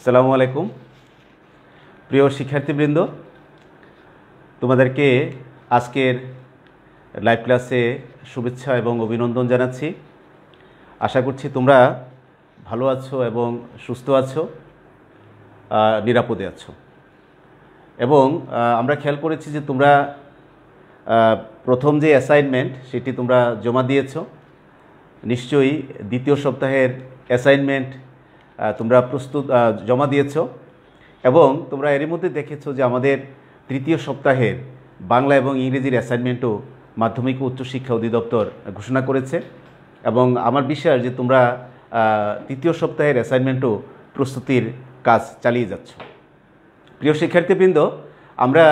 আসসালামু আলাইকুম প্রিয় শিক্ষার্থীবৃন্দ, তোমাদেরকে আজকের লাইভ ক্লাসে শুভেচ্ছা এবং অভিনন্দন জানাচ্ছি। আশা করছি তোমরা ভালো আছো এবং সুস্থ আছো, নিরাপদে আছো। এবং আমরা খেয়াল করেছি যে তোমরা প্রথম যে অ্যাসাইনমেন্ট সেটি তোমরা জমা দিয়েছো। নিশ্চয়ই দ্বিতীয় সপ্তাহের অ্যাসাইনমেন্ট তোমরা জমা দিয়েছো এবং তোমরা এরই মধ্যে দেখেছো যে আমাদের তৃতীয় সপ্তাহের বাংলা এবং ইংরেজির অ্যাসাইনমেন্টও মাধ্যমিক ও উচ্চশিক্ষা অধিদপ্তর ঘোষণা করেছে এবং আমার বিশ্বাস যে তোমরা তৃতীয় সপ্তাহের অ্যাসাইনমেন্টও প্রস্তুতির কাজ চালিয়ে যাচ্ছ। প্রিয় শিক্ষার্থীবৃন্দ, আমরা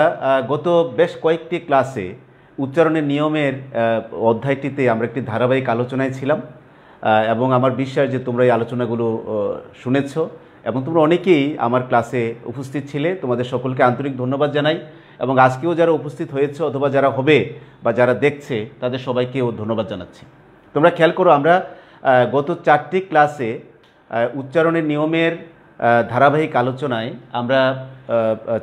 গত বেশ কয়েকটি ক্লাসে উচ্চারণের নিয়মের অধ্যায়টিতে আমরা একটি ধারাবাহিক আলোচনায় ছিলাম এবং আমার বিশ্বাস যে তোমরা এই আলোচনাগুলো শুনেছ এবং তোমরা অনেকেই আমার ক্লাসে উপস্থিত ছিলে। তোমাদের সকলকে আন্তরিক ধন্যবাদ জানাই এবং আজকেও যারা উপস্থিত হয়েছে অথবা যারা হবে বা যারা দেখছে তাদের সবাইকেও ধন্যবাদ জানাচ্ছি। তোমরা খেয়াল করো, আমরা গত 4টি ক্লাসে উচ্চারণের নিয়মের ধারাবাহিক আলোচনায় আমরা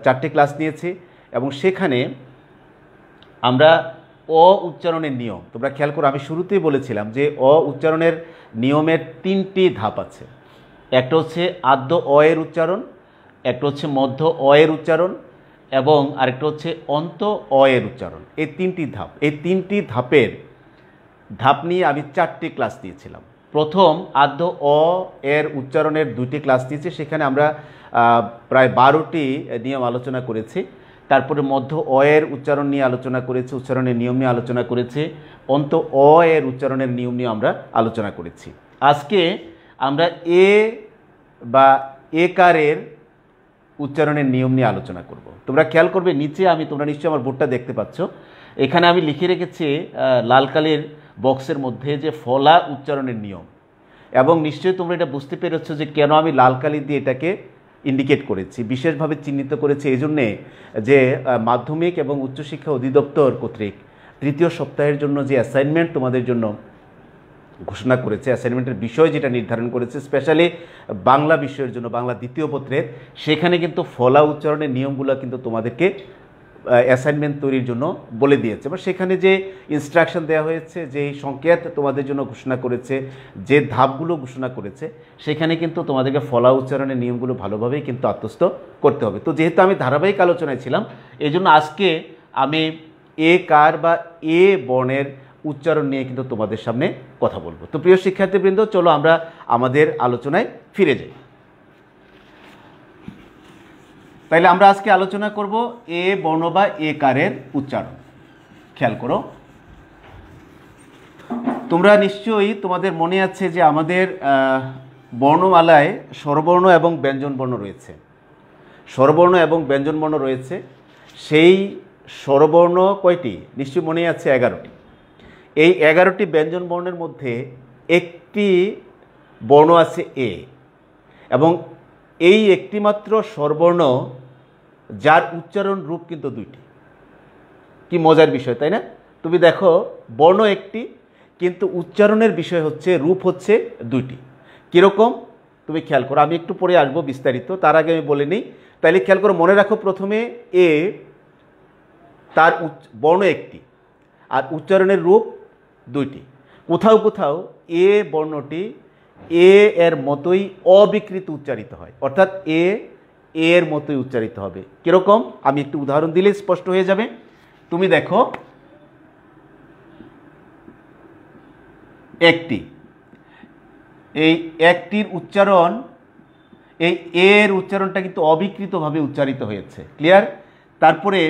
4টি ক্লাস নিয়েছি এবং সেখানে আমরা উচ্চারণের নিয়ম, তোমরা খেয়াল করো, আমি শুরুতেই বলেছিলাম যে উচ্চারণের নিয়মের 3টি ধাপ আছে। একটা হচ্ছে আদ্য এর উচ্চারণ, একটা হচ্ছে মধ্য এর উচ্চারণ এবং আরেকটা হচ্ছে অন্ত এর উচ্চারণ। এই 3টি ধাপ, এই 3টি ধাপ নিয়ে আমি 4টি ক্লাস দিয়েছিলাম। প্রথম আদ্য এর উচ্চারণের 2টি ক্লাস দিয়েছি, সেখানে আমরা প্রায় 12টি নিয়ম আলোচনা করেছি। তারপরে মধ্য এর উচ্চারণ নিয়ে আলোচনা করেছি, উচ্চারণের নিয়ম নিয়ে আলোচনা করেছি, অন্ত এর উচ্চারণের নিয়ম নিয়ে আমরা আলোচনা করেছি। আজকে আমরা বা একারের উচ্চারণের নিয়ম নিয়ে আলোচনা করব। তোমরা খেয়াল করবে নিচে তোমরা নিশ্চয়ই আমার বোর্ডটা দেখতে পাচ্ছ, এখানে আমি লিখে রেখেছি লাল কালির বক্সের মধ্যে যে ফলা উচ্চারণের নিয়ম। এবং নিশ্চয়ই তোমরা এটা বুঝতে পেরেছো যে কেন আমি লাল কালি দিয়ে এটাকে ইন্ডিকেট করেছি, বিশেষভাবে চিহ্নিত করেছি এই জন্যে যে মাধ্যমিক এবং উচ্চশিক্ষা অধিদপ্তর কর্তৃক তৃতীয় সপ্তাহের জন্য যে অ্যাসাইনমেন্ট তোমাদের জন্য ঘোষণা করেছে, অ্যাসাইনমেন্টের বিষয় যেটা নির্ধারণ করেছে স্পেশালি বাংলা বিষয়ের জন্য, বাংলা দ্বিতীয় পত্রের, সেখানে কিন্তু ফলা উচ্চারণের নিয়মগুলো কিন্তু তোমাদেরকে অ্যাসাইনমেন্ট তৈরির জন্য বলে দিয়েছে বা সেখানে যে ইনস্ট্রাকশন দেওয়া হয়েছে, যে সংকেত তোমাদের জন্য ঘোষণা করেছে, যে ধাপগুলো ঘোষণা করেছে, সেখানে কিন্তু তোমাদেরকে ফলা উচ্চারণের নিয়মগুলো ভালোভাবেই কিন্তু আত্মস্থ করতে হবে। তো যেহেতু আমি ধারাবাহিক আলোচনায় ছিলাম, এই জন্য আজকে আমি কার বা বর্ণের উচ্চারণ নিয়ে কিন্তু তোমাদের সামনে কথা বলবো। তো প্রিয় শিক্ষার্থীবৃন্দ, চলো আমরা আমাদের আলোচনায় ফিরে যাই। তাইলে আমরা আজকে আলোচনা করব বর্ণ বা কারের উচ্চারণ। খেয়াল করো, তোমরা নিশ্চয়ই তোমাদের মনে আছে যে আমাদের বর্ণমালায় স্বরবর্ণ এবং ব্যঞ্জনবর্ণ রয়েছে। স্বরবর্ণ এবং ব্যঞ্জনবর্ণ রয়েছে। সেই স্বরবর্ণ কয়টি? নিশ্চয়ই মনে আছে 11টি। এই 11টি ব্যঞ্জনবর্ণের মধ্যে একটি বর্ণ আছে এবং এই একটি মাত্র স্বরবর্ণ যার উচ্চারণ রূপ কিন্তু 2টি। কি মজার বিষয়, তাই না? তুমি দেখো, বর্ণ একটি কিন্তু উচ্চারণের বিষয় হচ্ছে, রূপ হচ্ছে 2টি। কীরকম তুমি খেয়াল করো, আমি একটু পরে আসবো বিস্তারিত, তার আগে আমি বলে নিই। তাইলে খেয়াল করো, মনে রাখো, প্রথমে তার বর্ণ একটি আর উচ্চারণের রূপ 2টি। কোথাও কোথাও বর্ণটি এর মতোই অবিকৃত উচ্চারিত হয়, অর্থাৎ এর মতোই উচ্চারিত হবে। কিরকম আমি একটু উদাহরণ দিলে স্পষ্ট হয়ে যাবে। তুমি দেখো, একটি, এই একটির উচ্চারণ, এই এর উচ্চারণটা কিন্তু অবিকৃতভাবে উচ্চারিত হয়েছে। ক্লিয়ার? তারপরে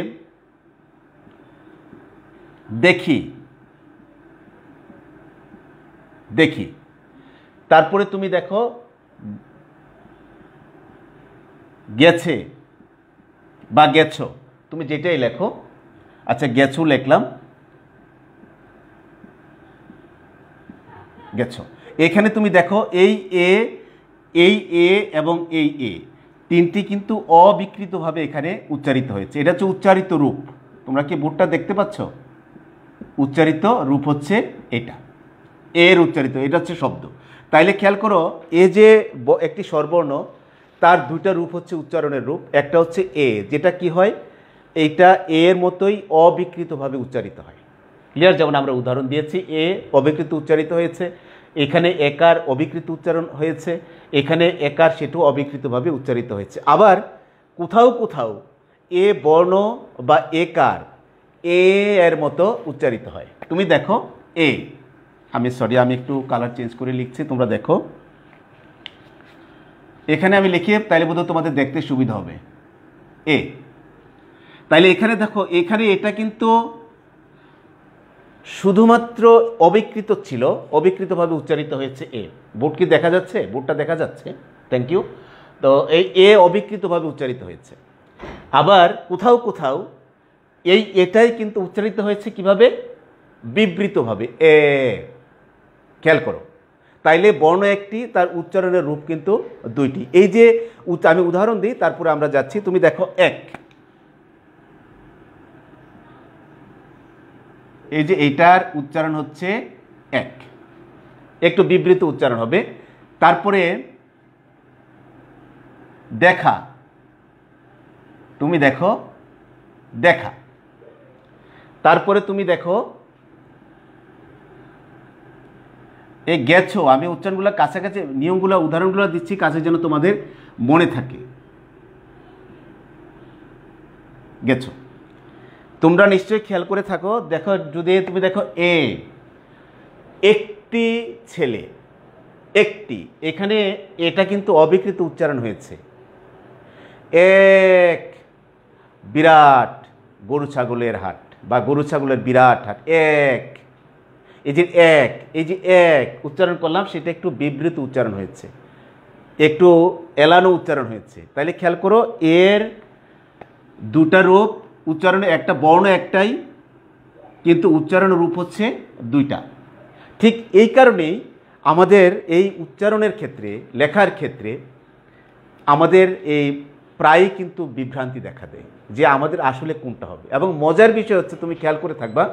দেখি, তারপরে তুমি দেখো গেছে বা গেছো, তুমি যেটাই লেখো। আচ্ছা, গেছো লিখলাম, গেছো। এখানে তুমি দেখো এই এবং এই 3টি কিন্তু অবিকৃতভাবে এখানে উচ্চারিত হয়েছে। এটা হচ্ছে উচ্চারিত রূপ। তোমরা কি বোর্ডটা দেখতে পাচ্ছ? উচ্চারিত রূপ হচ্ছে এটা, এর উচ্চারিত, এটা হচ্ছে শব্দ। তাইলে খেয়াল করো, যে একটি স্বরবর্ণ তার দুইটা রূপ হচ্ছে উচ্চারণের রূপ। একটা হচ্ছে এ, যেটা কি হয়, এইটা এর মতোই অবিকৃতভাবে উচ্চারিত হয়। ক্লিয়ার? যেমন আমরা উদাহরণ দিয়েছি, এ অবিকৃত উচ্চারিত হয়েছে, এখানে একার অবিকৃত উচ্চারণ হয়েছে, এখানে একার সেটাও অবিকৃতভাবে উচ্চারিত হয়েছে। আবার কোথাও কোথাও এ বর্ণ বা একার এ এর মতো উচ্চারিত হয়। তুমি দেখো এ, আমি একটু কালার চেঞ্জ করে লিখছি, তোমরা দেখো এখানে আমি লিখি, তাইলে বোধহয় তোমাদের দেখতে সুবিধা হবে। এ, তাইলে এখানে দেখো, এখানে এটা কিন্তু শুধুমাত্র অবিকৃত ছিল, অবিকৃতভাবে উচ্চারিত হয়েছে এ। বোর্ড কি দেখা যাচ্ছে? বোর্ডটা দেখা যাচ্ছে, থ্যাংক ইউ। তো এই এ অবিকৃতভাবে উচ্চারিত হয়েছে। আবার কোথাও কোথাও এই এটাই কিন্তু উচ্চারিত হয়েছে কিভাবে? বিবৃতভাবে, এ। খেয়াল করো, তাইলে বর্ণ একটি, তার উচ্চারণের রূপ কিন্তু দুইটি। এই যে আমি উদাহরণ দিই, তারপরে আমরা যাচ্ছি। তুমি দেখো এক, এই যে এইটার উচ্চারণ হচ্ছে এক, একটু বিবৃত উচ্চারণ হবে। তারপরে দেখা, তুমি দেখো দেখা। তারপরে তুমি দেখো এই গেছো, আমি উচ্চারণগুলো কাছাকাছি, নিয়মগুলো, উদাহরণগুলো দিচ্ছি কাছে যেন তোমাদের মনে থাকে। গেছো, তোমরা নিশ্চয়ই খেয়াল করে থাকো। দেখো, যদি তুমি দেখো এ, একটি ছেলে, একটি, এখানে এটা কিন্তু অবিকৃত উচ্চারণ হয়েছে। এক বিরাট গরু ছাগলের হাট বা গরু ছাগলের বিরাট হাট, এক। এই যে এক, এই যে এক উচ্চারণ করলাম, সেটা একটু বিবৃত উচ্চারণ হয়েছে, একটু এলানো উচ্চারণ হয়েছে। তাইলে খেয়াল করো, এর দুটা রূপ, উচ্চারণে একটা বর্ণ একটাই, কিন্তু উচ্চারণ রূপ হচ্ছে দুইটা। ঠিক এই কারণেই আমাদের এই উচ্চারণের ক্ষেত্রে, লেখার ক্ষেত্রে আমাদের এই প্রায়ই কিন্তু বিভ্রান্তি দেখা দেয় যে আমাদের আসলে কোনটা হবে। এবং মজার বিষয় হচ্ছে, তুমি খেয়াল করে থাকবা,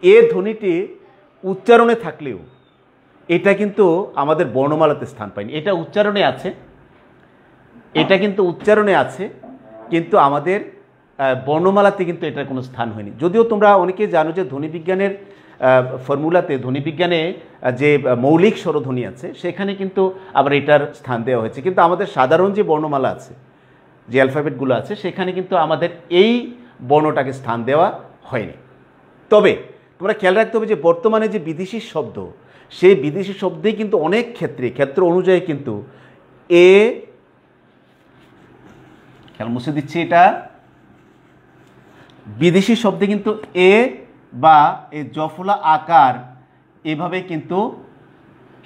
এ ধ্বনিটি উচ্চারণে থাকলেও এটা কিন্তু আমাদের বর্ণমালাতে স্থান পায়নি। এটা উচ্চারণে আছে, এটা কিন্তু উচ্চারণে আছে, কিন্তু আমাদের বর্ণমালাতে কিন্তু এটার কোনো স্থান হয়নি। যদিও তোমরা অনেকেই জানো যে ধ্বনিবিজ্ঞানের ফর্মুলাতে, ধ্বনিবিজ্ঞানে যে মৌলিক স্বরধ্বনি আছে, সেখানে কিন্তু আবার এটার স্থান দেওয়া হয়েছে। কিন্তু আমাদের সাধারণ যে বর্ণমালা আছে, যে অ্যালফাবেটগুলো আছে, সেখানে কিন্তু আমাদের এই বর্ণটাকে স্থান দেওয়া হয়নি। তবে তোমরা খেয়াল রাখতে হবে যে বর্তমানে যে বিদেশি শব্দ, সেই বিদেশি শব্দেই কিন্তু অনেক ক্ষেত্র অনুযায়ী কিন্তু এ, খেয়াল মুছে দিচ্ছি, এটা বিদেশি শব্দে কিন্তু এ বা এই জফলা আকার এভাবে কিন্তু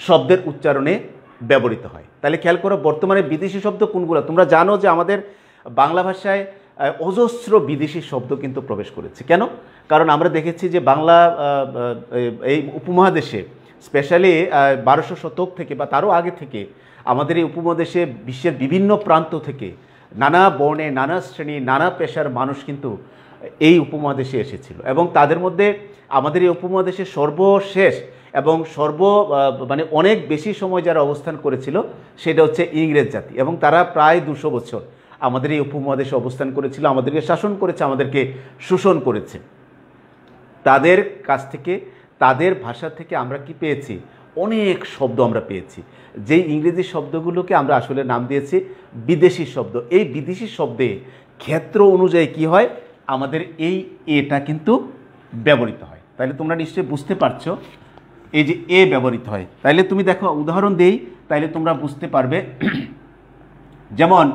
শব্দের উচ্চারণে ব্যবহৃত হয়। তাহলে খেয়াল করো, বর্তমানে বিদেশি শব্দ কোনগুলো? তোমরা জানো যে আমাদের বাংলা ভাষায় অজস্র বিদেশি শব্দ কিন্তু প্রবেশ করেছে। কেন? কারণ আমরা দেখেছি যে বাংলা এই উপমহাদেশে, স্পেশালি 1200 শতক থেকে বা তারও আগে থেকে আমাদের এই উপমহাদেশে বিশ্বের বিভিন্ন প্রান্ত থেকে নানা বর্ণে, নানা শ্রেণী, নানা পেশার মানুষ কিন্তু এই উপমহাদেশে এসেছিল। এবং তাদের মধ্যে আমাদের এই উপমহাদেশে সর্বশেষ এবং মানে অনেক বেশি সময় যারা অবস্থান করেছিল, সেটা হচ্ছে ইংরেজ জাতি। এবং তারা প্রায় 200 বছর আমাদের এই উপমহাদেশে অবস্থান করেছিল, আমাদেরকে শাসন করেছে, আমাদেরকে শোষণ করেছে। তাদের কাছ থেকে, তাদের ভাষা থেকে আমরা কি পেয়েছি? অনেক শব্দ আমরা পেয়েছি, যেই ইংরেজি শব্দগুলোকে আমরা আসলে নাম দিয়েছি বিদেশি শব্দ। এই বিদেশি শব্দে ক্ষেত্র অনুযায়ী কি হয়? আমাদের এই এটা কিন্তু ব্যবহৃত হয়। তাহলে তোমরা নিশ্চয়ই বুঝতে পারছো এই যে এ ব্যবহৃত হয়। তাইলে তুমি দেখো, উদাহরণ দেই, তাইলে তোমরা বুঝতে পারবে। যেমন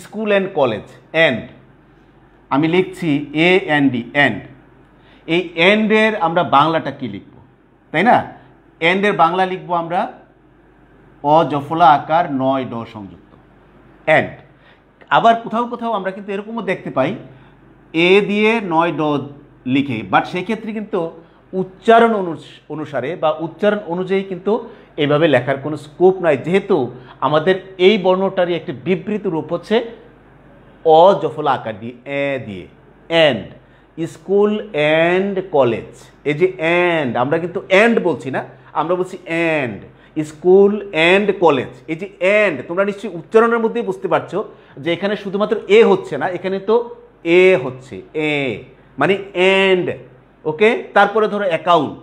স্কুল অ্যান্ড কলেজ, অ্যান্ড, আমি লিখছি এ এন ডি, অ্যান্ড। এই অ্যান্ডের আমরা বাংলাটা কি লিখব? তাই না? অ্যান্ডের বাংলা লিখব আমরা অ জফলা আকার 9 ড সংযুক্ত, অ্যান্ড। আবার কোথাও কোথাও আমরা কিন্তু এরকমও দেখতে পাই এ দিয়ে 9 ড লিখে, বাট সেক্ষেত্রে কিন্তু উচ্চারণ অনুসারে বা উচ্চারণ অনুযায়ী কিন্তু এইভাবে লেখার কোনো স্কোপ নাই, যেহেতু আমাদের এই বর্ণটারই একটি বিবৃত রূপ হচ্ছে অ জফলা আকার দিয়ে, এ দিয়ে, অ্যান্ড। স্কুল অ্যান্ড কলেজ, এই যে অ্যান্ড, আমরা কিন্তু অ্যান্ড বলছি না, আমরা বলছি অ্যান্ড। School and college. এই যে অ্যান্ড, তোমরা নিশ্চয়ই উচ্চারণের মধ্যেই বুঝতে পারছো যে এখানে শুধুমাত্র এ হচ্ছে না, এখানে তো এ হচ্ছে, এ মানে অ্যান্ড। ওকে, তারপরে ধরো অ্যাকাউন্ট,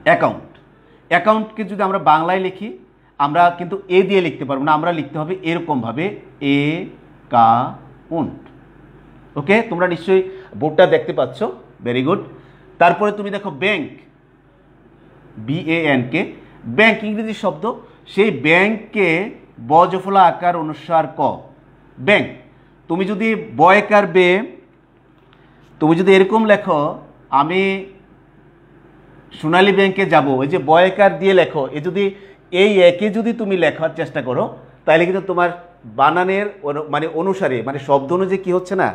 অ্যাকাউন্ট, অ্যাকাউন্টকে যদি আমরা বাংলায় লিখি আমরা কিন্তু এ দিয়ে লিখতে পারবো না, আমরা লিখতে হবে এরকমভাবে এ কা উন্ট। ওকে, তোমরা নিশ্চয়ই বোর্ডটা দেখতে পাচ্ছ, ভেরি গুড। তারপরে তুমি দেখো ব্যাংক, BANK, ব্যাংক ইংরেজি শব্দ, সেই ব্যাংককে ব জফলা আকার অনুসার ক, ব্যাংক। তুমি যদি বয়কার বে, তুমি যদি এরকম লেখো আমি সোনালী ব্যাংকে যাব, এই যে বয়কার দিয়ে লেখো, এ যদি এই একে যদি তুমি লেখার চেষ্টা করো তাহলে কিন্তু তোমার বানানের মানে অনুসারে, মানে শব্দ অনুযায়ী কী হচ্ছে না,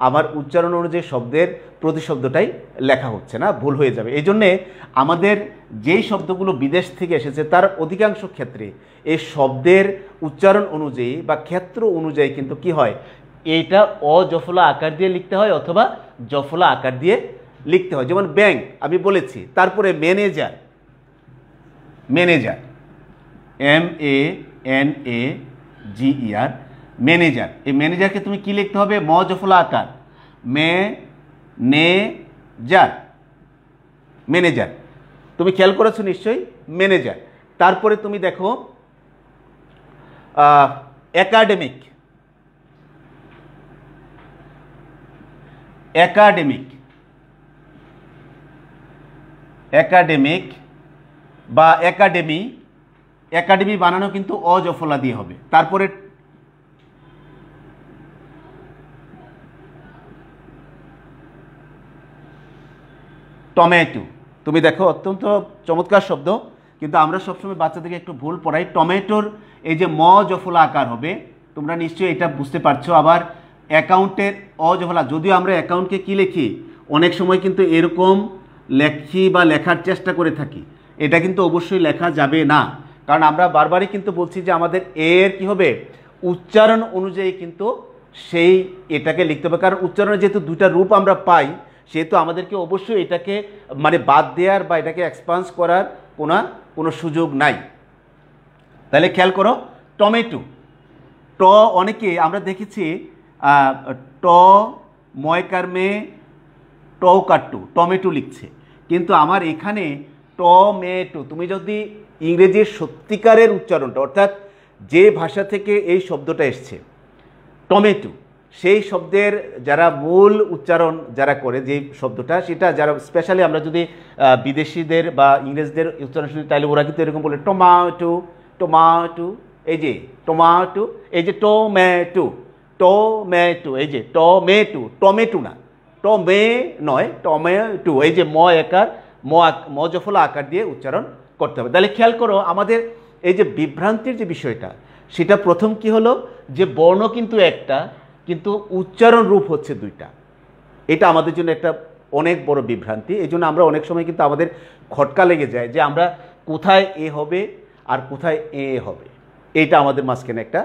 আমার উচ্চারণ অনুযায়ী শব্দের প্রতিশব্দটাই লেখা হচ্ছে না, ভুল হয়ে যাবে। এই জন্যে আমাদের যেই শব্দগুলো বিদেশ থেকে এসেছে তার অধিকাংশ ক্ষেত্রে এই শব্দের উচ্চারণ অনুযায়ী বা ক্ষেত্র অনুযায়ী কিন্তু কি হয়, এইটা অজফলা আকার দিয়ে লিখতে হয় অথবা জফলা আকার দিয়ে লিখতে হয়। যেমন ব্যাংক আমি বলেছি, তারপরে ম্যানেজার, ম্যানেজার MANAGER, ম্যানেজার। এই ম্যানেজারকে তুমি কি লিখতে হবে, ম জফলা আকার, ম্যানেজার, ম্যানেজার। তুমি খেয়াল করেছো নিশ্চয়ই, ম্যানেজার। তারপরে তুমি দেখো একাডেমিক, একাডেমিক, একাডেমিক বা একাডেমি, একাডেমি বানানো কিন্তু অজফলা দিয়ে হবে। তারপরে টমেটো, তুমি দেখো অত্যন্ত চমৎকার শব্দ, কিন্তু আমরা সবসময় বাচ্চাদেরকে একটু ভুল পড়াই। টমেটোর এই যে ম জফলা আকার হবে, তোমরা নিশ্চয়ই এটা বুঝতে পারছো। আবার অ্যাকাউন্টের অজফলা, যদিও আমরা অ্যাকাউন্টকে কি লিখি অনেক সময় কিন্তু এরকম লেখি বা লেখার চেষ্টা করে থাকি, এটা কিন্তু অবশ্যই লেখা যাবে না, কারণ আমরা বারবারই কিন্তু বলছি যে আমাদের এর কি হবে, উচ্চারণ অনুযায়ী কিন্তু সেই এটাকে লিখতে হবে। কারণ উচ্চারণে যেহেতু দুইটা রূপ আমরা পাই, সেহেতু আমাদেরকে অবশ্যই এটাকে মানে বাদ দেওয়ার বা এটাকে এক্সপান্স করার কোনো সুযোগ নাই। তাহলে খেয়াল করো টমেটো, ট অনেকে আমরা দেখেছি ট ময়কার মে টকাট্টু টমেটো লিখছে, কিন্তু আমার এখানে টমেটো, তুমি যদি ইংরেজির সত্যিকারের উচ্চারণটা অর্থাৎ যে ভাষা থেকে এই শব্দটা এসছে টমেটো, সেই শব্দের যারা মূল উচ্চারণ যারা করে যে শব্দটা, সেটা যারা স্পেশালি আমরা যদি বিদেশিদের বা ইংরেজদের উচ্চারণ শুনি তাহলে ওরা কিন্তু এরকম বলে টমাটো, টমাটো, এই যে টমাটো, এই যে টমেটো, টমেটো, এই যে টমেটো, টমেটো না, টমে নয়, টমেটো, এই যে ম একার ম জফলা আকার দিয়ে উচ্চারণ করতে হবে। তাহলে খেয়াল করো আমাদের এই যে বিভ্রান্তির যে বিষয়টা, সেটা প্রথম কি হলো যে বর্ণ কিন্তু একটা, কিন্তু উচ্চারণ রূপ হচ্ছে দুইটা। এটা আমাদের জন্য একটা অনেক বড় বিভ্রান্তি। এই জন্য আমরা অনেক সময় কিন্তু আমাদের খটকা লেগে যায় যে আমরা কোথায় এ হবে আর কোথায় এ হবে, এইটা আমাদের মাঝখানে একটা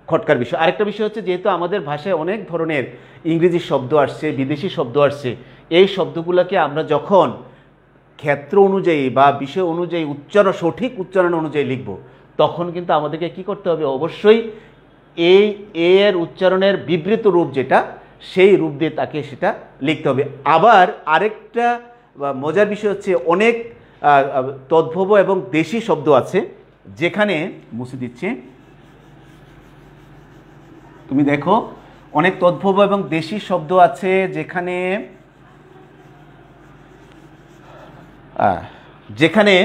খটকার বিষয়। আরেকটা বিষয় হচ্ছে যেহেতু আমাদের ভাষায় অনেক ধরনের ইংরেজি শব্দ আসছে, বিদেশি শব্দ আসছে, এই শব্দগুলোকে আমরা যখন ক্ষেত্র অনুযায়ী বা বিষয় অনুযায়ী উচ্চারণ, সঠিক উচ্চারণ অনুযায়ী লিখব, তখন কিন্তু আমাদেরকে কি করতে হবে, অবশ্যই এই এর উচ্চারণের বিবৃত রূপ যেটা, সেই রূপ দিয়ে তাকে সেটা লিখতে হবে। আবার আরেকটা মজার বিষয় হচ্ছে অনেক তদ্ভব এবং দেশি শব্দ আছে যেখানে, মুছে দিচ্ছে, তুমি দেখো অনেক তদ্ভব এবং দেশি শব্দ আছে যেখানে যেখানে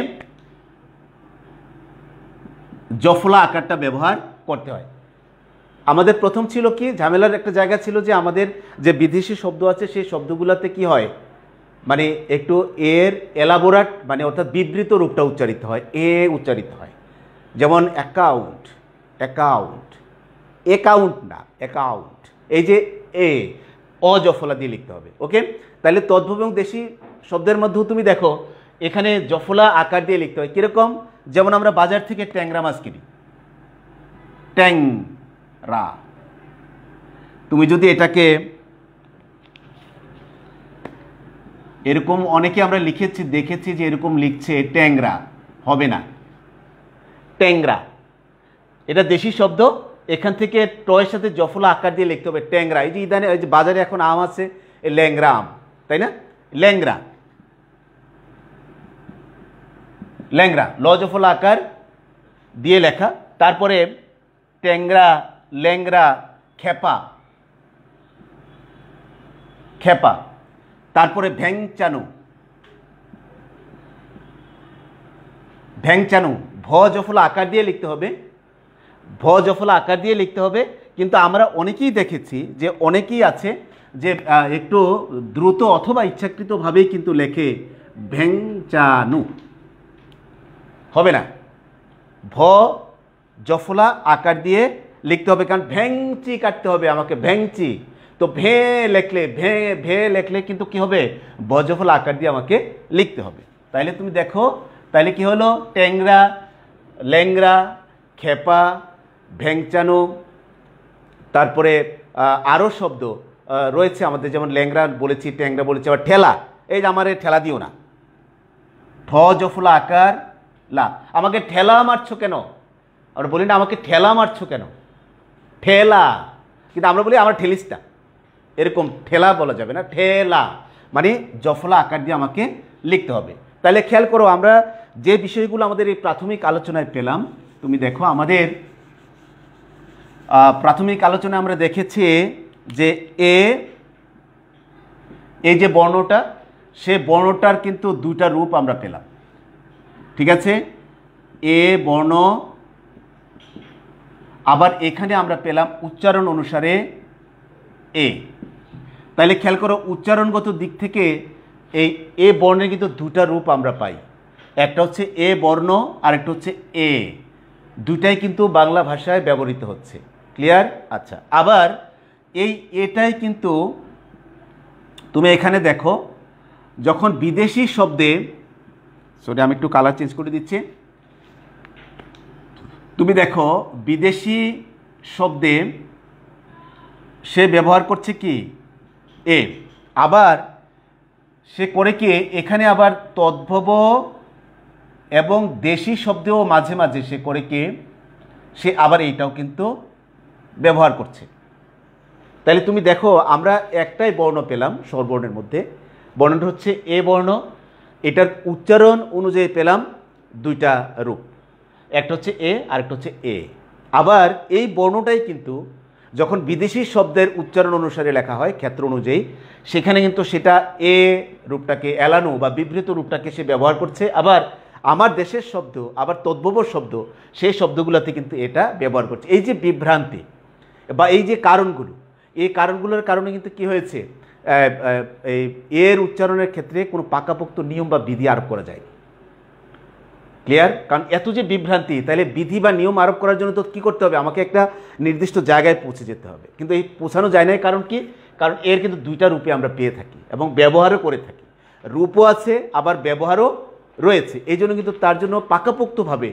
জফলা আকারটা ব্যবহার করতে হয়। আমাদের প্রথম ছিল কি ঝামেলার একটা জায়গা ছিল যে আমাদের যে বিদেশি শব্দ আছে সেই শব্দগুলোতে কি হয়, মানে একটু এর এলাবোরেট মানে অর্থাৎ বিবৃত রূপটা উচ্চারিত হয়, এ উচ্চারিত হয়। যেমন অ্যাকাউন্ট, অ্যাকাউন্ট, অ্যাকাউন্ট না অ্যাকাউন্ট, এই যে এ অজফলা দিয়ে লিখতে হবে। ওকে, তাহলে তদ্ভব এবং দেশি শব্দের মধ্যেও তুমি দেখো এখানে জফলা আকার দিয়ে লিখতে হয়। কীরকম, যেমন আমরা বাজার থেকে ট্যাংরা মাছ কিনি, ট্যাংরা, তুমি যদি এটাকে এরকম অনেকে আমরা লিখেছি, দেখেছি যে এরকম লিখছে ট্যাংরা, হবে না, ট্যাংরা এটা দেশি শব্দ, এখান থেকে টয়ের সাথে জফলা আকার দিয়ে লিখতে হবে ট্যাংরা। এই যে ইদানে এই যে বাজারে এখন আম আছে, এই ল্যাংরা আম, তাই না, ল্যাংরা, ল্যাংরা ল জফলা আকার দিয়ে লেখা, তারপরে ট্যাংরা, ল্যাংরা, খেপা, খেপা, তারপরে ভ্যাংচানু, ভ্যাংচানু ভ জফলা আকার দিয়ে লিখতে হবে, ভ জফলা আকার দিয়ে লিখতে হবে। কিন্তু আমরা অনেকেই দেখেছি যে অনেকেই আছে যে একটু দ্রুত অথবা ইচ্ছাকৃতভাবেই কিন্তু লেখে ভ্যাংচানু, হবে না, ভ জফলা আকার দিয়ে লিখতে হবে, কারণ ভ্যাংচি কাটতে হবে আমাকে, ভ্যাংচি, তো ভে লেখলে ভে লেখলে কিন্তু কি হবে, ব জফলা আকার দিয়ে আমাকে লিখতে হবে। তাইলে তুমি দেখো, তাইলে কি হলো, ট্যাংরা, ল্যাংরা, খেপা, ভ্যাংচানু, তারপরে আরও শব্দ রয়েছে আমাদের, যেমন ল্যাংরা বলেছি, ট্যাংরা বলেছি, আবার ঠেলা, এই যে আমার ঠেলা দিও না, ঠ জফলা আকার লা, আমাকে ঠেলা মারছো কেন, আমরা বলি না আমাকে ঠেলা মারছো কেন, ঠেলা, কিন্তু আমরা বলি আমার ঠেলিসটা, এরকম ঠেলা বলা যাবে না, ঠেলা মানে জফলা আকার দিয়ে আমাকে লিখতে হবে। তাহলে খেয়াল করো, আমরা যে বিষয়গুলো আমাদের এই প্রাথমিক আলোচনায় পেলাম, তুমি দেখো আমাদের প্রাথমিক আলোচনায় আমরা দেখেছি যে এই যে বর্ণটা, সে বর্ণটার কিন্তু দুইটা রূপ আমরা পেলাম, ঠিক আছে, এ বর্ণ, আবার এখানে আমরা পেলাম উচ্চারণ অনুসারে এ। তাহলে খেয়াল করো, উচ্চারণগত দিক থেকে এই এ বর্ণের কিন্তু দুটা রূপ আমরা পাই, একটা হচ্ছে এ বর্ণ আর একটা হচ্ছে এ, দুটাই কিন্তু বাংলা ভাষায় ব্যবহৃত হচ্ছে, ক্লিয়ার? আচ্ছা, আবার এই এটাই কিন্তু তুমি এখানে দেখো, যখন বিদেশি শব্দে, সরি আমি একটু কালার চেঞ্জ করে দিচ্ছি, তুমি দেখো বিদেশি শব্দে সে ব্যবহার করছে কি এ, আবার সে করে কি এখানে আবার তদ্ভব এবং দেশি শব্দেও মাঝে মাঝে সে করে কি সে আবার এইটাও কিন্তু ব্যবহার করছে। তাহলে তুমি দেখো আমরা একটাই বর্ণ পেলাম স্বরবর্ণের মধ্যে, বর্ণটা হচ্ছে এ বর্ণ, এটার উচ্চারণ অনুযায়ী পেলাম দুইটা রূপ, একটা হচ্ছে এ আর একটা হচ্ছে এ। আবার এই বর্ণটাই কিন্তু যখন বিদেশি শব্দের উচ্চারণ অনুসারে লেখা হয় ক্ষেত্র অনুযায়ী, সেখানে কিন্তু সেটা এ রূপটাকে এলানো বা বিবৃত রূপটাকে সে ব্যবহার করছে, আবার আমার দেশের শব্দ আবার তদ্ভব শব্দ সেই শব্দগুলোতে কিন্তু এটা ব্যবহার করছে। এই যে বিভ্রান্তি বা এই যে কারণগুলো, এই কারণগুলোর কারণে কিন্তু কি হয়েছে, এই এর উচ্চারণের ক্ষেত্রে কোনো পাকাপোক্ত নিয়ম বা বিধি আরোপ করা যায়, ক্লিয়ার? কারণ এত যে বিভ্রান্তি, তাহলে বিধি বা নিয়ম আরোপ করার জন্য তো কী করতে হবে, আমাকে একটা নির্দিষ্ট জায়গায় পৌঁছে যেতে হবে, কিন্তু এই পৌঁছানো যায় না। কারণ কি, কারণ এর কিন্তু দুইটা রূপে আমরা পেয়ে থাকি এবং ব্যবহারও করে থাকি, রূপও আছে আবার ব্যবহারও রয়েছে, এই জন্য কিন্তু তার জন্য পাকাপোক্তভাবে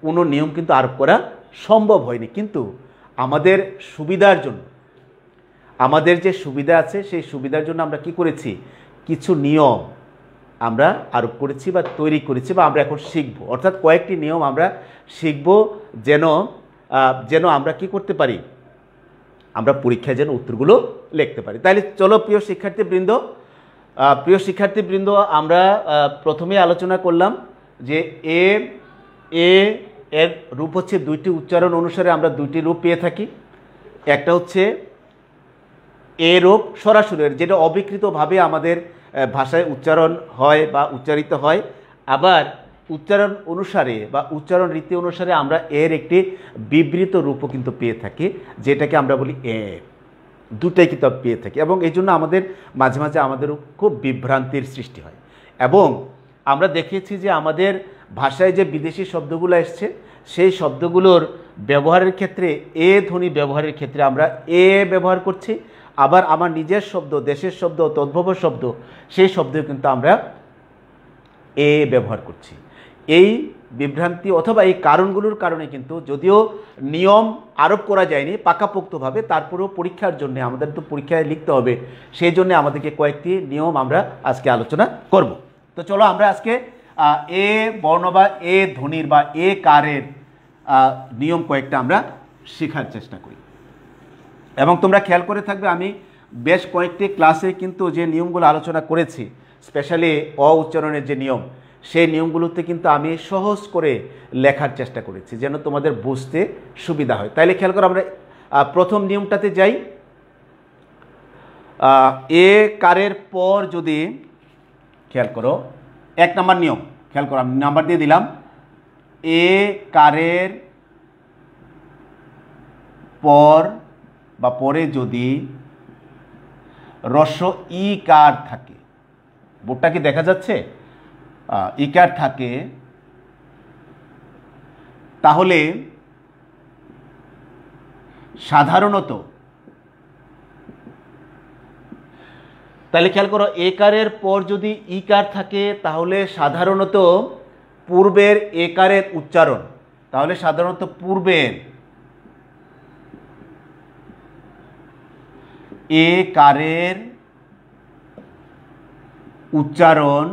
কোনো নিয়ম কিন্তু আরোপ করা সম্ভব হয়নি। কিন্তু আমাদের সুবিধার জন্য, আমাদের যে সুবিধা আছে সেই সুবিধার জন্য আমরা কি করেছি, কিছু নিয়ম আমরা আরোপ করেছি বা তৈরি করেছি বা আমরা এখন শিখব, অর্থাৎ কয়েকটি নিয়ম আমরা শিখব যেন আমরা কি করতে পারি, আমরা পরীক্ষায় যেন উত্তরগুলো লিখতে পারি। তাহলে চলো প্রিয় শিক্ষার্থীবৃন্দ, আমরা প্রথমে আলোচনা করলাম যে এর রূপ হচ্ছে দুইটি, উচ্চারণ অনুসারে আমরা দুইটি রূপ পেয়ে থাকি, একটা হচ্ছে এ রূপ সরাসরি, যেটা অবিকৃতভাবে আমাদের ভাষায় উচ্চারণ হয় বা উচ্চারিত হয়, আবার উচ্চারণ অনুসারে বা উচ্চারণ রীতি অনুসারে আমরা এর একটি বিবৃত রূপও কিন্তু পেয়ে থাকি, যেটাকে আমরা বলি এ, দুটাই কিন্তু পেয়ে থাকি, এবং এই জন্য আমাদের মাঝে মাঝে আমাদেরও খুব বিভ্রান্তির সৃষ্টি হয়। এবং আমরা দেখেছি যে আমাদের ভাষায় যে বিদেশি শব্দগুলো এসছে সেই শব্দগুলোর ব্যবহারের ক্ষেত্রে এ ধ্বনি ব্যবহারের ক্ষেত্রে আমরা এ ব্যবহার করছি, আবার আমার নিজের শব্দ, দেশের শব্দ, তদ্ভব শব্দ সেই শব্দেও কিন্তু আমরা এ ব্যবহার করছি। এই বিভ্রান্তি অথবা এই কারণগুলোর কারণে কিন্তু যদিও নিয়ম আরোপ করা যায়নি পাকাপোক্তভাবে, তারপরেও পরীক্ষার জন্য আমাদের তো পরীক্ষায় লিখতে হবে, সেই জন্য আমাদেরকে কয়েকটি নিয়ম আমরা আজকে আলোচনা করব। তো চলো আমরা আজকে এ বর্ণ বা এ ধ্বনির বা এ কারের নিয়ম কয়েকটা আমরা শেখার চেষ্টা করি। এবং তোমরা খেয়াল করে থাকবে, আমি বেশ কয়েকটি ক্লাসে কিন্তু যে নিয়মগুলো আলোচনা করেছি, স্পেশালি অ উচ্চারণের যে নিয়ম, সেই নিয়মগুলোতে কিন্তু আমি সহজ করে লেখার চেষ্টা করেছি যেন তোমাদের বুঝতে সুবিধা হয়। তাইলে খেয়াল করো, আমরা প্রথম নিয়মটাতে যাই। এ কারের পর যদি, খেয়াল করো, 1 নম্বর নিয়ম, খেয়াল করো, আমি নাম্বার দিয়ে দিলাম। এ কারের পর বা পরে যদি হ্রস্ব ই কার থাকে, বোর্ডটা কি দেখা যাচ্ছে? ই কার থাকে, তাহলে সাধারণত, তাহলে খেয়াল করো, এ কারের পর যদি ই কার থাকে তাহলে সাধারণত পূর্বের এ কারের উচ্চারণ, তাহলে সাধারণত পূর্বের এ কারের উচ্চারণ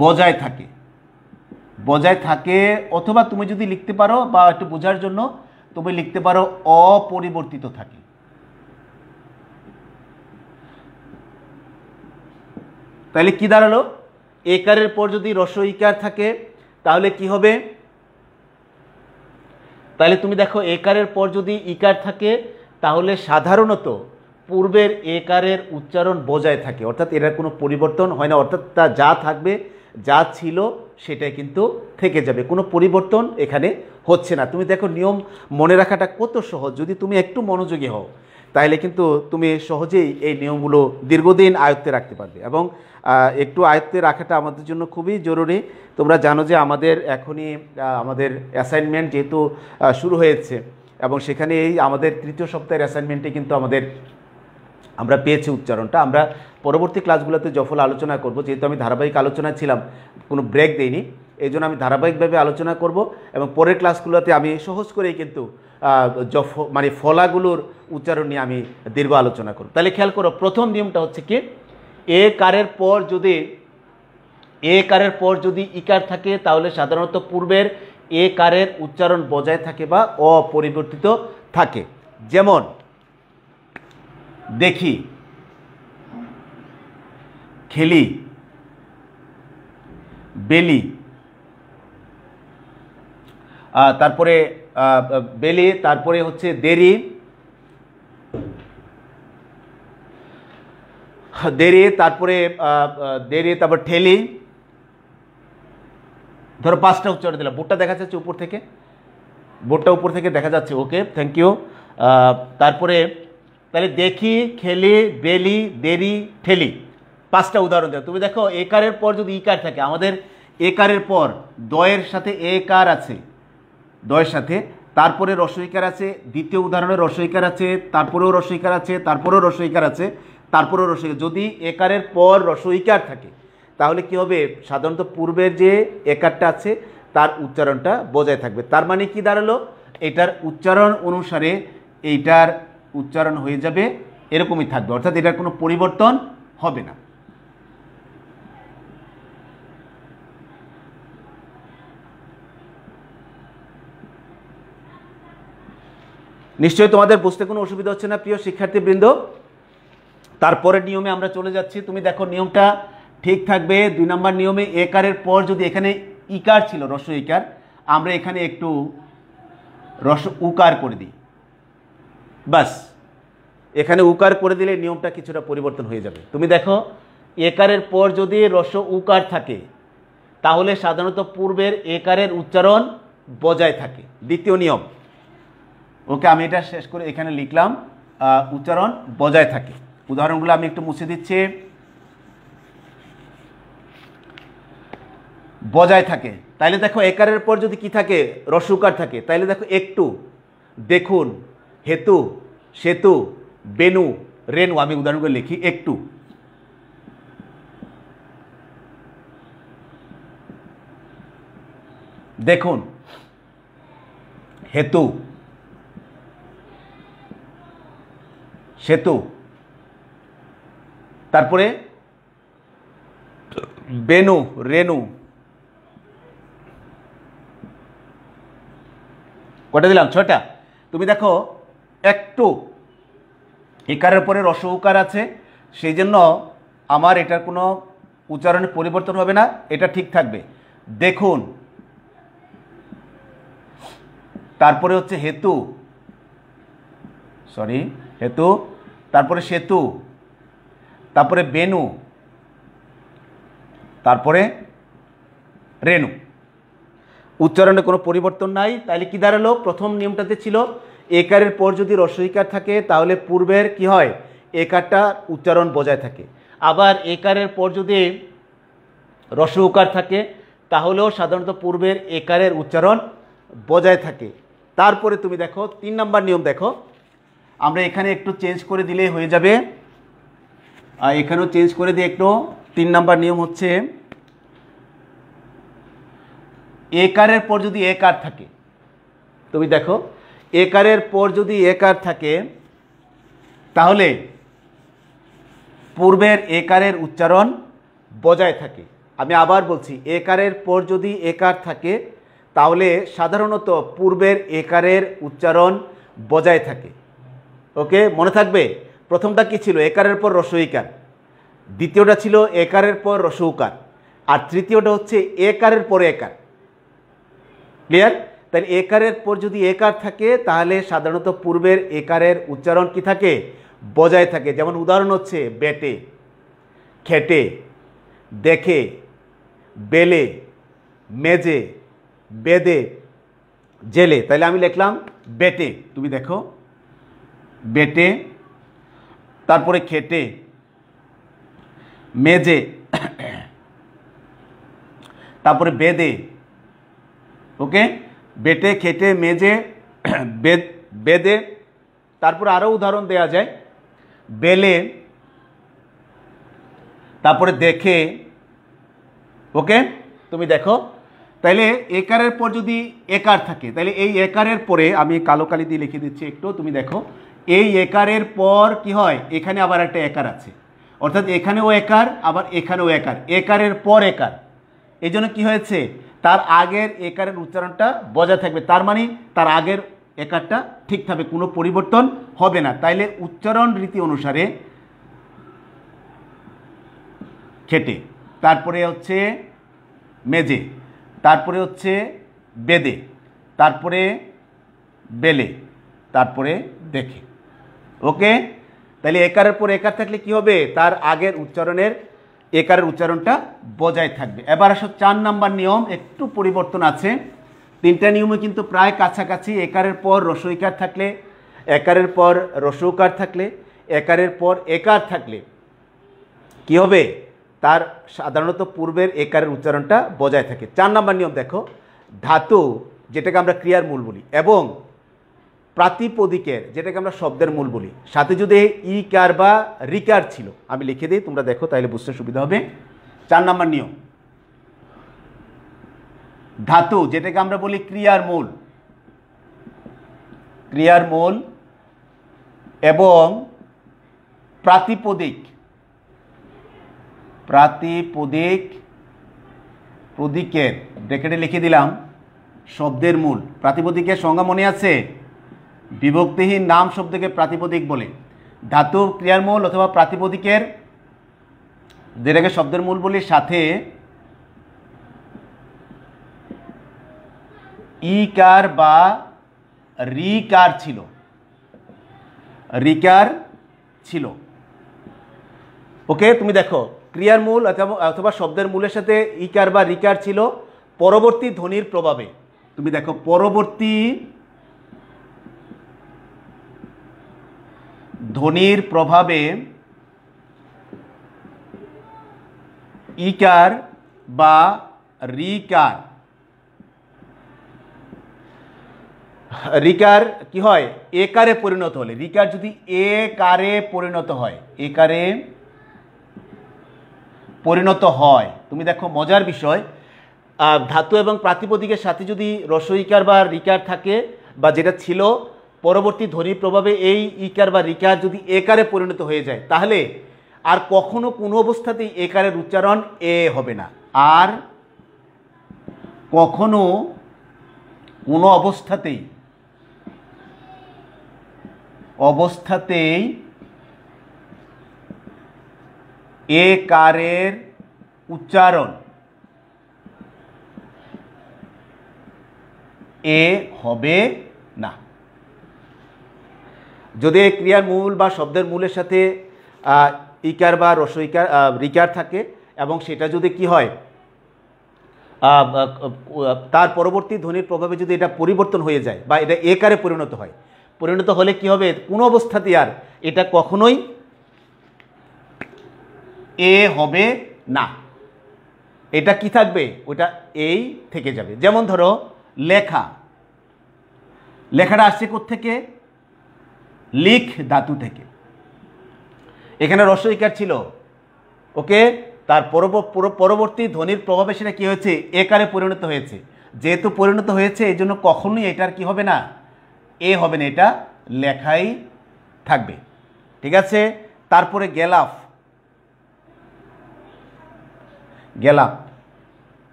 বজায় থাকে, অথবা তুমি যদি লিখতে পারো বা একটু বোঝার জন্য তুমি লিখতে পারো অপরিবর্তিত থাকে। তাহলে কি দাঁড়ালো? এ কারের পর যদি হ্রস্ব ইকার থাকে তাহলে কি হবে? তাহলে তুমি দেখো, এ কারের পর যদি ইকার থাকে তাহলে সাধারণত পূর্বের এ কারের উচ্চারণ বজায় থাকে, অর্থাৎ এর কোনো পরিবর্তন হয় না, অর্থাৎ তা যা থাকবে, যা ছিল সেটাই কিন্তু থেকে যাবে, কোনো পরিবর্তন এখানে হচ্ছে না। তুমি দেখো, নিয়ম মনে রাখাটা কত সহজ, যদি তুমি একটু মনোযোগী হও তাহলে কিন্তু তুমি সহজেই এই নিয়মগুলো দীর্ঘদিন আয়ত্তে রাখতে পারবে। এবং একটু আয়ত্তে রাখাটা আমাদের জন্য খুবই জরুরি। তোমরা জানো যে আমাদের এখনই আমাদের অ্যাসাইনমেন্ট যেহেতু শুরু হয়েছে, এবং সেখানে এই আমাদের 3য় সপ্তাহের অ্যাসাইনমেন্টে কিন্তু আমরা পেয়েছি উচ্চারণটা। আমরা পরবর্তী ক্লাসগুলোতে যফল আলোচনা করব, যেহেতু আমি ধারাবাহিক আলোচনায় ছিলাম, কোনো ব্রেক দেইনি, এই জন্য আমি ধারাবাহিকভাবে আলোচনা করব, এবং পরের ক্লাসগুলোতে আমি সহজ করেই কিন্তু মানে ফলাগুলোর উচ্চারণ নিয়ে আমি দীর্ঘ আলোচনা করব। তাহলে খেয়াল করো, প্রথম নিয়মটা হচ্ছে কি, এ কারের পর যদি ইকার থাকে তাহলে সাধারণত পূর্বের এ কারের উচ্চারণ বজায় থাকে বা অপরিবর্তিত থাকে। যেমন দেখি, খেলি, বেলি, তারপরে বেলি, তারপরে হচ্ছে দেরি, তারপরে ঠেলি। ধরো 5টা উচ্চারণ দিলাম, বোর্ডটা দেখা যাচ্ছে উপর থেকে, দেখা যাচ্ছে, ওকে, থ্যাংক ইউ। তারপরে তাহলে দেখি, খেলি, বেলি, দেরি, ঠেলি, 5টা উদাহরণ দেয়। তুমি দেখো, এ কারের পর যদি ই কার থাকে, আমাদের এ কারের পর দয়ের সাথে এ কার আছে, দয়ের সাথে, তারপরে রস্বইকার আছে, দ্বিতীয় উদাহরণে রস্বইকার আছে, তারপরেও রস্বইকার আছে, তারপরেও রস্বইকার আছে, তারপরেও রস্বইকার। যদি একারের পর রস্বইকার থাকে তাহলে কি হবে? সাধারণত পূর্বের যে একারটা আছে তার উচ্চারণটা বজায় থাকবে। তার মানে কি দাঁড়ালো? এটার উচ্চারণ অনুসারে এইটার উচ্চারণ হয়ে যাবে এরকমই থাকবে, অর্থাৎ এটার কোনো পরিবর্তন হবে না। নিশ্চয়ই তোমাদের বুঝতে কোনো অসুবিধা হচ্ছে না প্রিয় শিক্ষার্থীবৃন্দ। তারপরের নিয়মে আমরা চলে যাচ্ছি। তুমি দেখো, নিয়মটা ঠিক থাকবে। 2 নম্বর নিয়মে একারের পর যদি এখানে ইকার ছিল, হ্রস্ব ইকার, আমরা এখানে একটু হ্রস্ব উকার করে দিই, বাস। এখানে উকার করে দিলে নিয়মটা কিছুটা পরিবর্তন হয়ে যাবে। তুমি দেখো, একারের পর যদি হ্রস্ব উকার থাকে তাহলে সাধারণত পূর্বের একারের উচ্চারণ বজায় থাকে, দ্বিতীয় নিয়ম। ওকে, আমি এটা শেষ করে এখানে লিখলাম, উচ্চারণ বজায় থাকে। উদাহরণগুলো আমি একটু মুছে দিচ্ছি। বজায় থাকে, তাইলে দেখো একারের পর যদি কি থাকে, হ্রস্ব উকার থাকে, তাইলে দেখো একটু, দেখুন, হেতু, সেতু, বেনু, রেনু। আমি উদাহরণগুলো লিখি। একটু, দেখুন, হেতু, সেতু, তারপরে বেনু, রেনু। কটা দিলাম? 6টা। তুমি দেখো একটু একারের পরে রস্ব উকার আছে, সেই জন্য আমার এটার কোনো উচ্চারণের পরিবর্তন হবে না, এটা ঠিক থাকবে। দেখুন, তারপরে হচ্ছে হেতু, হেতু, তারপরে সেতু, তারপরে বেনু, তারপরে রেনু। উচ্চারণে কোনো পরিবর্তন নাই। তাহলে কি দাঁড়ালো? প্রথম নিয়মটাতে ছিল একারের পর যদি রস্বইকার থাকে তাহলে পূর্বের কি হয়, একারটা উচ্চারণ বজায় থাকে। আবার একারের পর যদি রস্ব উকার থাকে তাহলেও সাধারণত পূর্বের একারের উচ্চারণ বজায় থাকে। তারপরে তুমি দেখো 3 নম্বর নিয়ম দেখো, আমরা এখানে একটু চেঞ্জ করে দিলেই হয়ে যাবে, আর এখানেও চেঞ্জ করে দিয়ে একটু। 3 নম্বর নিয়ম হচ্ছে একারের পর যদি একার থাকে, তুমি দেখো একারের পর যদি একার থাকে তাহলে পূর্বের একারের উচ্চারণ বজায় থাকে। আমি আবার বলছি, একারের পর যদি একার থাকে তাহলে সাধারণত পূর্বের একারের উচ্চারণ বজায় থাকে। ওকে, মনে থাকবে প্রথমটা কি ছিল? একারের পর রস্বইকার, দ্বিতীয়টা ছিল একারের পর রস্ব উকার, আর তৃতীয়টা হচ্ছে একারের পর একার। ক্লিয়ার? তাই একারের পর যদি একার থাকে তাহলে সাধারণত পূর্বের একারের উচ্চারণ কি থাকে? বজায় থাকে। যেমন উদাহরণ হচ্ছে বেটে, খেটে, দেখে, বেলে, মেজে, বেদে, জেলে। তাহলে আমি লিখলাম বেটে, তুমি দেখো বেটে, তারপরে খেটে, মেজে, তারপরে বেদে। ওকে, বেটে, খেটে, মেজে, বেদে। তারপরে আরও উদাহরণ দেওয়া যায়, বেলে, তারপরে দেখে। ওকে, তুমি দেখো তাইলে একারের পর যদি একার থাকে তাহলে এই একারের পরে, আমি কালো কালি দিয়ে লিখে দিচ্ছি একটু, তুমি দেখো এই একারের পর কি হয়, এখানে আবার একটা একার আছে, অর্থাৎ এখানেও একার আবার এখানেও একার, একারের পর একার। এই জন্য কী হয়েছে, তার আগের একারের উচ্চারণটা বজায় থাকবে, তার মানে তার আগের একারটা ঠিক থাকবে, কোনো পরিবর্তন হবে না। তাইলে উচ্চারণ রীতি অনুসারে খেটে, তারপরে হচ্ছে মেজে, তারপরে হচ্ছে বেদে, তারপরে বেলে, তারপরে দেখে। ওকে, তাহলে একারের পর একার থাকলে কি হবে, তার আগের উচ্চারণের একারের উচ্চারণটা বজায় থাকবে। এবার আসো 4 নম্বর নিয়ম, একটু পরিবর্তন আছে। 3টা নিয়মে কিন্তু প্রায় কাছাকাছি। একারের পর রস্বইকার থাকলে, একারের পর রস্ব উকার থাকলে, একারের পর একার থাকলে কি হবে, তার সাধারণত পূর্বের একারের উচ্চারণটা বজায় থাকে। 4 নম্বর নিয়ম দেখো, ধাতু যেটাকে আমরা ক্রিয়ার মূল বলি এবং প্রাতিপদিকের যেটাকে আমরা শব্দের মূল বলি, সাথে যদি ইকার বা রিকার ছিল, আমি লিখে দিই তোমরা দেখো তাহলে বুঝতে সুবিধা হবে। 4 নম্বর নিয়ম, ধাতু যেটাকে আমরা বলি ক্রিয়ার মূল, ক্রিয়ার মূল এবং প্রাতিপদিক, প্রাতিপদিক, প্রদিকের ব্র্যাকেটে লিখে দিলাম শব্দের মূল। প্রাতিপদিকের সংজ্ঞা মনে আছে? বিভক্তিহীন নাম শব্দকে প্রাতিপদিক বলে। ধাতু ক্রিয়ার মূল অথবা প্রাতিপদিকের যেটাকে শব্দের মূল বলি, সাথে ইকার বা রিকার ছিল, রিকার ছিল। ওকে, তুমি দেখো ক্রিয়ার মূল অথবা শব্দের মূলের সাথে ইকার বা রিকার ছিল পরবর্তী ধ্বনির প্রভাবে। তুমি দেখো পরবর্তী ধ্বনির প্রভাবে ইকার বা রিকার, রিকার কি হয়, একারে পরিণত হলে, রিকার যদি একারে পরিণত হয়, একারে পরিণত হয়, তুমি দেখো মজার বিষয়, ধাতু এবং প্রাতিপদিকের সাথে যদি রস্বইকার বা রিকার থাকে, বা যেটা ছিল, পরবর্তী ধ্বনির প্রভাবে এই ইকার বা রিকার যদি একারে পরিণত হয়ে যায়, তাহলে আর কখনো কোনো অবস্থাতেই একারের উচ্চারণ এ হবে না। আর কখনো কোনো অবস্থাতেই একারের উচ্চারণ এ হবে না। যদি এই ক্রিয়ার মূল বা শব্দের মূলের সাথে ইকার বা রস্বইকার রিকার থাকে এবং সেটা যদি কি হয়, তার পরবর্তী ধ্বনির প্রভাবে যদি এটা পরিবর্তন হয়ে যায় বা এটা একারে পরিণত হলে কি হবে, কোনো অবস্থাতেই আর এটা কখনোই এ হবে না। এটা কি থাকবে, ওটা এই থেকে যাবে। যেমন ধরো লেখাটা আসছে কোত্থেকে, লিখ ধাতু থেকে। এখানে রস্বইকার ছিল, ওকে, তার পরবর্তী ধ্বনির প্রভাবে সেটা কি হয়েছে, একারে পরিণত হয়েছে। যেহেতু পরিণত হয়েছে এই জন্য কখনোই এটার কি হবে না, এ হবে না, এটা লেখাই থাকবে। ঠিক আছে। তারপরে গেলাফ,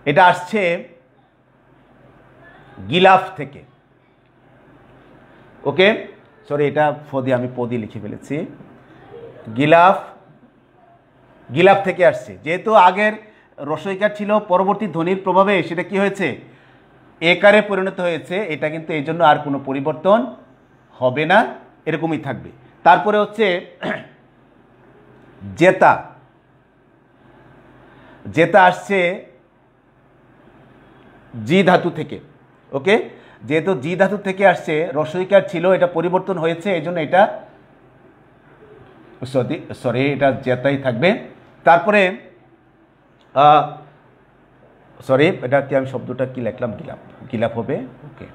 এটা আসছে গিলাফ থেকে। ওকে, সরি, এটা আমি পদি লিখে ফেলেছি। গিলাফ থেকে আসছে। যেহেতু আগের রস্বইকার ছিল, পরবর্তী ধ্বনির প্রভাবে সেটা কি হয়েছে, একারে পরিণত হয়েছে। এটা কিন্তু এই জন্য আর কোনো পরিবর্তন হবে না, এরকমই থাকবে। তারপরে হচ্ছে জেতা আসছে জি ধাতু থেকে। ওকে, যেহেতু জি ধাতু থেকে আসছে, রস্বইকার ছিল, এটা পরিবর্তন হয়েছে, এই জন্য এটা এটা জেতাই থাকবে। তারপরে এটা কি আমি শব্দটা কি লিখলাম, গিলাপ হবে। ওকে,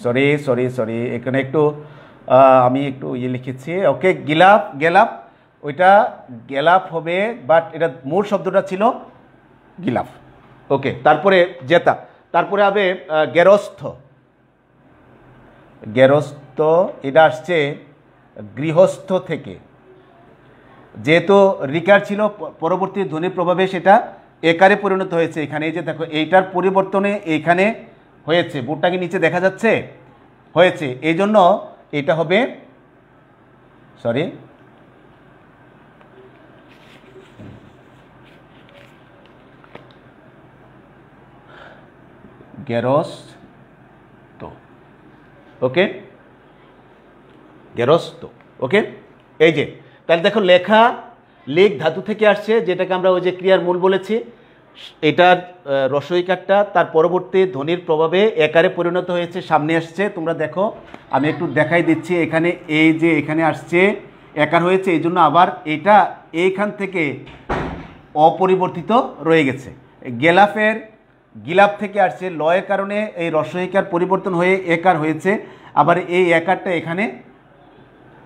সরি, এখানে একটু আমি একটু লিখেছি। ওকে, গেলাপ, ওইটা গেলাপ হবে, বাট এটা মূল শব্দটা ছিল গিলাফ। ওকে, তারপরে জেতা, তারপরে হবে গেরস্থ, এটা আসছে গৃহস্থ থেকে। যেহেতু রিকার ছিল, পরবর্তী ধ্বনির প্রভাবে সেটা একারে পরিণত হয়েছে। এখানে এই যে দেখো, এইটার পরিবর্তনে এইখানে হয়েছে, বোর্ডটাকে নিচে দেখা যাচ্ছে, হয়েছে, এই জন্য এটা হবে গেরস্ত। ওকে, গেরস্ত। ওকে, এই যে তাহলে দেখো, লিখ ধাতু থেকে আসছে, যেটাকে আমরা ওই যে ক্রিয়ার মূল বলেছি। এটার রস্বইকারটা তার পরবর্তী ধ্বনির প্রভাবে একারে পরিণত হয়েছে, সামনে আসছে। তোমরা দেখো, আমি একটু দেখাই দিচ্ছি। এখানে এই যে এখানে আসছে, একার হয়েছে, এই জন্য আবার এটা এইখান থেকে অপরিবর্তিত রয়ে গেছে। গিলাপ থেকে আসছে, লয়ের কারণে এই রস্বইকার পরিবর্তন হয়ে একার হয়েছে, আবার এই একারটা এখানে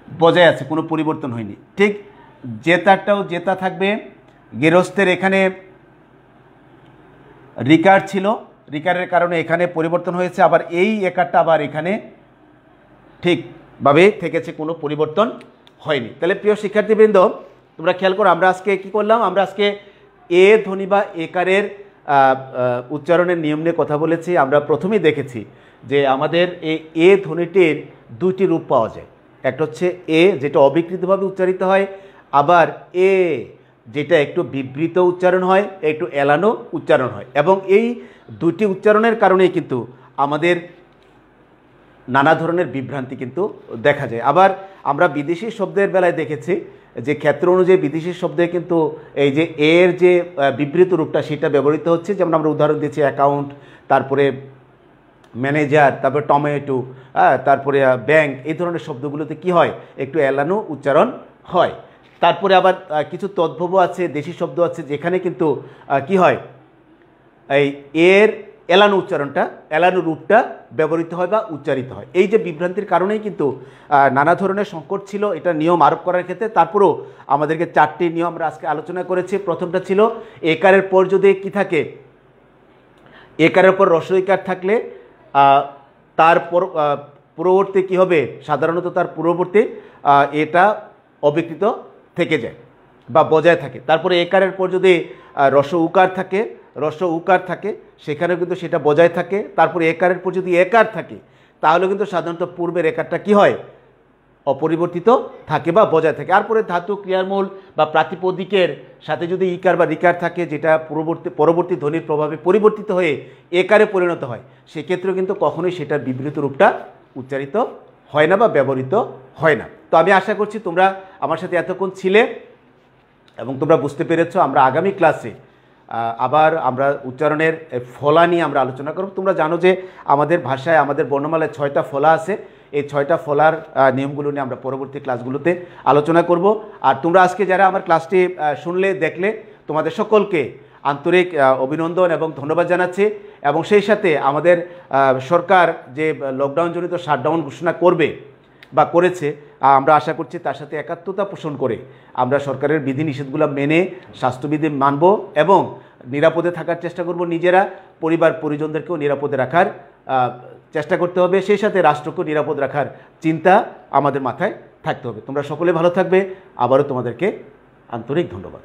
বজায় আছে, কোনো পরিবর্তন হয়নি। ঠিক জেতারটাও জেতা থাকবে। গেরস্থের এখানে রিকার ছিল, রিকারের কারণে এখানে পরিবর্তন হয়েছে, আবার এই একারটা আবার এখানে ঠিকভাবে থেকেছে, কোনো পরিবর্তন হয়নি। তাহলে প্রিয় শিক্ষার্থীবৃন্দ, তোমরা খেয়াল করো, আমরা আজকে কি করলাম, আমরা আজকে এ ধ্বনি বা একারের উচ্চারণের নিয়ম নিয়ে কথা বলেছি। আমরা প্রথমেই দেখেছি যে আমাদের এই এ ধ্বনিটির দুইটি রূপ পাওয়া যায়। একটা হচ্ছে এ, যেটা অবিকৃতভাবে উচ্চারিত হয়, আবার এ, যেটা একটু বিবৃত উচ্চারণ হয়, একটু এলানো উচ্চারণ হয়। এবং এই দুটি উচ্চারণের কারণেই কিন্তু আমাদের নানা ধরনের বিভ্রান্তি কিন্তু দেখা যায়। আবার আমরা বিদেশি শব্দের বেলায় দেখেছি যে ক্ষেত্র অনুযায়ী বিদেশি শব্দে কিন্তু এই যে এর যে বিবৃত রূপটা সেটা ব্যবহৃত হচ্ছে। যেমন আমরা উদাহরণ দিচ্ছি অ্যাকাউন্ট, তারপরে ম্যানেজার, তারপরে টমেটো, তারপরে ব্যাংক, এই ধরনের শব্দগুলোতে কি হয়, একটু এলানো উচ্চারণ হয়। তারপরে আবার কিছু তদ্ভব আছে, দেশি শব্দ আছে, যেখানে কিন্তু কি হয়, এই এর এলানো উচ্চারণটা, এলানো রূপটা ব্যবহৃত হয় বা উচ্চারিত হয়। এই যে বিভ্রান্তির কারণেই কিন্তু নানা ধরনের সংকট ছিল এটা নিয়ম আরোপ করার ক্ষেত্রে। তারপরেও আমাদেরকে 4টি নিয়ম আমরা আজকে আলোচনা করেছি। প্রথমটা ছিল একারের পর যদি কি থাকে, একারের পর হ্রস্ব ইকার থাকলে তার পূর্ববর্তী কী হবে, সাধারণত তার পূর্ববর্তী এটা অবিকৃত থেকে যায় বা বজায় থাকে। তারপরে একারের পর যদি হ্রস্ব উকার থাকে সেখানেও কিন্তু সেটা বজায় থাকে। তারপরে একারের পর যদি একার থাকে তাহলে কিন্তু সাধারণত পূর্বের একারটা কি হয়, অপরিবর্তিত থাকে বা বজায় থাকে। আর পরে ধাতু, ক্রিয়ামূল বা প্রাতিপদিকের সাথে যদি ইকার বা রিকার থাকে যেটা পরবর্তী ধ্বনির প্রভাবে পরিবর্তিত হয়ে একারে পরিণত হয়, সেক্ষেত্রেও কিন্তু কখনোই সেটার বিবৃত রূপটা উচ্চারিত হয় না বা ব্যবহৃত হয় না। তো আমি আশা করছি তোমরা আমার সাথে এতক্ষণ ছিলে এবং তোমরা বুঝতে পেরেছো। আমরা আগামী ক্লাসে আবার আমরা উচ্চারণের ফলা নিয়ে আমরা আলোচনা করব। তোমরা জানো যে আমাদের ভাষায়, আমাদের বর্ণমালায় 6টা ফলা আছে। এই 6টা ফলার নিয়মগুলো নিয়ে আমরা পরবর্তী ক্লাসগুলোতে আলোচনা করব। আর তোমরা আজকে যারা আমার ক্লাসটি শুনলে, দেখলে, তোমাদের সকলকে আন্তরিক অভিনন্দন এবং ধন্যবাদ জানাচ্ছি। এবং সেই সাথে আমাদের সরকার যে লকডাউনজনিত শাটডাউন ঘোষণা করবে বা করেছে, আমরা আশা করছি তার সাথে একাত্মতা পোষণ করে আমরা সরকারের বিধিনিষেধগুলো মেনে স্বাস্থ্যবিধি মানব এবং নিরাপদে থাকার চেষ্টা করব। নিজেরা, পরিবার পরিজনদেরকেও নিরাপদে রাখার চেষ্টা করতে হবে। সেই সাথে রাষ্ট্রকেও নিরাপদ রাখার চিন্তা আমাদের মাথায় থাকতে হবে। তোমরা সকলে ভালো থাকবে। আবারও তোমাদেরকে আন্তরিক ধন্যবাদ।